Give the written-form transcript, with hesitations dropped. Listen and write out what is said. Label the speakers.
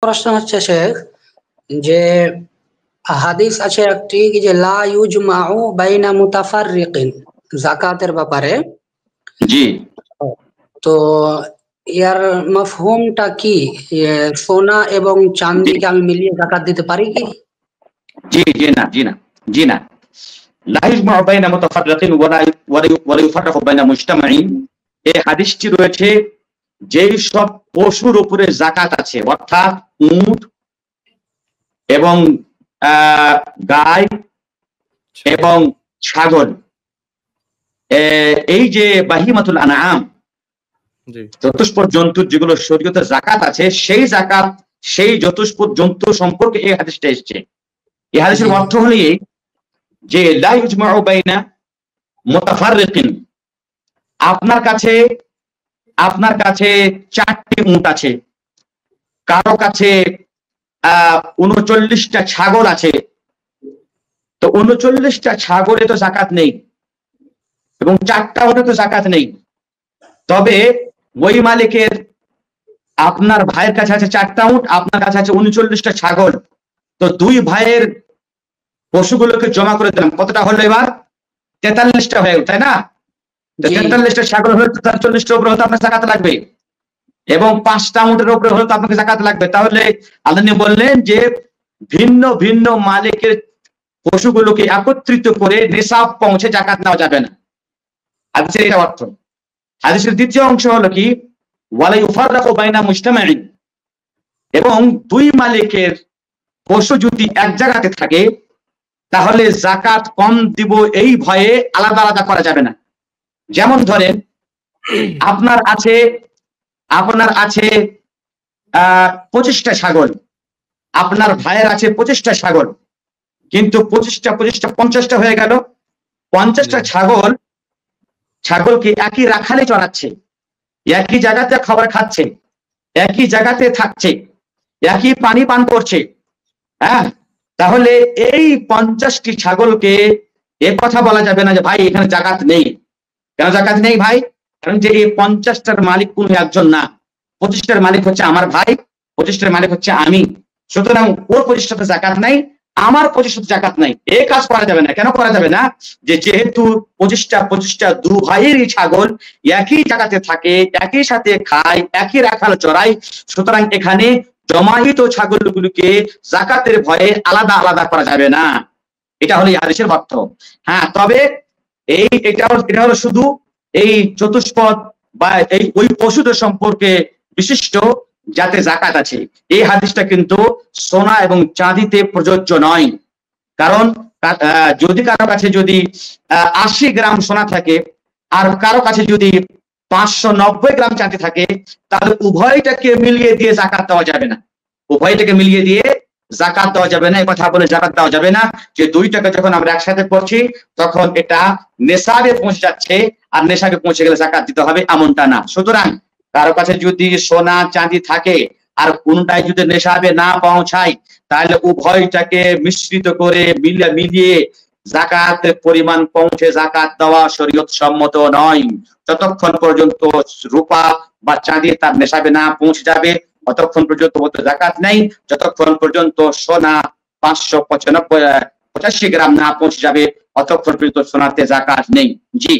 Speaker 1: প্রশ্ন হচ্ছে শেখ, যে হাদিস আছে একটি যে লা ইউজমাউ বাইনা মুতাফাররিকিন, যাকাতের ব্যাপারে।
Speaker 2: জি
Speaker 1: তো ইয়ার মাফহুমটা কি? সোনা এবং চাঁদিকে আমি মিলিয়ে যাকাত দিতে পারি কি?
Speaker 2: জি জি না জি না জি না লা ইউজমাউ বাইনা মুতাফাররিকিন ওয়া ইউফাররাকু বাইনা মুজতামাইন। এই হাদিসটি রয়েছে যেই সব পশুর উপরে যাকাত আছে, অর্থাৎ উট এবং গাই এবং ছাগল, এই যে বাহিমাতুল আনআম, চতুষ্পদ জন্তুর যেগুলো শরীয়তে যাকাত আছে, সেই যাকাত সেই চতুষ্পদ জন্তু সম্পর্কে এই হাদিসটা এসেছে। এই হাদিসের অর্থ হলো এই যে লা ইউজমাউ বাইনা মুতাফাররিকিন, আপনার কাছে 4টি উট আছে, কারো কাছে 39টা ছাগল আছে, তো 39টা ছাগলে তো যাকাত নেই এবং 4টা উটে তো যাকাত নেই। তবে ওই মালিকের, আপনার ভাইয়ের কাছে আছে 4টা উট, আপনার কাছে আছে 39টা ছাগল, তো দুই ভাইয়ের পশুগুলোকে জমা করে দিলাম, কতটা হলো এবার? 43টা হয়ে গেল, তাই না? 43টা ছাগল হলে 40টার উপরে হলে আপনার যাকাত লাগবে এবং 5টা উটের উপরে হলে তো আপনাকে যাকাত লাগবে। তাহলে আল্লাহ বললেন যে ভিন্ন ভিন্ন মালিকের পশুগুলোকে একত্রিত করে নিসাব পৌঁছে যাকাত নেওয়া যাবে না। হাদিসের এটা অর্থ। হাদিসের দ্বিতীয় অংশ হলো কি, ওয়ালা ইউফাররাকু বাইনা মুজতামাইন, এবং দুই মালিকের পশু যদি এক জায়গাতে থাকে তাহলে যাকাত কম দিব এই ভয়ে আলাদা আলাদা করা যাবে না। যেমন ধরেন আপনার আছে 25টা ছাগল, আপনার ভাইয়ের আছে 25টা ছাগল, কিন্তু 25টা 50টা হয়ে গেল। 50টা ছাগলকে একই রাখালে চড়াচ্ছে, একই জায়গাতে খাবার খাচ্ছে, একই জায়গাতে থাকছে, একই পানি পান করছে, হ্যাঁ, তাহলে এই 50টি ছাগলকে এ কথা বলা যাবে না যে ভাই এখানে যাকাত নেই। কেন যাকাত নেই ভাই? কারণ যে এই 50টার মালিক কোন একজন না, 25টার মালিক হচ্ছে আমার ভাই, 25টার মালিক হচ্ছে আমি, সুতরাং ওর 25টাতে যাকাত নাই, আমার 25টাতে যাকাত নাই। এই কাজ করা যাবে না। কেন করা যাবে না? যে যেহেতু 25টা দু ভাইয়েরই ছাগল একই জায়গাতে থাকে, একই সাথে খায়, একই রাখাল চড়াই, সুতরাং এখানে জমাহিত ছাগলগুলোকে যাকাতের ভয়ে আলাদা আলাদা করা যাবে না। এটা হলো এই হাদিসের অর্থ। হ্যাঁ, তবে এটা হলো শুধু এই চতুষ্পদ বা ওই পশুদের সম্পর্কে বিশিষ্ট যাতে যাকাত আছে। এই হাদিসটা কিন্তু সোনা এবং চাঁদিতে প্রযোজ্য নয়। কারণ যদি কারো কাছে যদি 80 গ্রাম সোনা থাকে আর কারো কাছে যদি 590 গ্রাম চাঁদি থাকে, তাহলে উভয়টাকে মিলিয়ে দিয়ে যাকাত দেওয়া যাবে না। উভয়টাকে মিলিয়ে দিয়ে যাকাত দেওয়া যাবে না। এই কথা বলে যাকাত দেওয়া যাবে না যে দুইটাকে যখন আমরা একসাথে করছি তখন এটা নেশাবে পৌঁছে যাচ্ছে, আর নেশাবে পৌঁছে গেলে যাকাত দিতে হবে, এমনটা না। সুতরাং কারো কাছে যদি সোনা চাঁদি থাকে আর কোনটাই যদি নেশাবে না পৌঁছায়, তাহলে উভয়টাকে মিশ্রিত করে মিলিয়ে যাকাতের পরিমাণ পৌঁছে যাকাত দেওয়া শরীয়ত সম্মত নয়। যতক্ষণ পর্যন্ত রূপা বা চাঁদি তার নেশাবে না পৌঁছে যাবে ততক্ষণ পর্যন্ত যাকাত নেই। যতক্ষণ পর্যন্ত সোনা 585 গ্রাম না পৌঁছে যাবে ততক্ষণ পর্যন্ত সোনাতে যাকাত নেই। জি।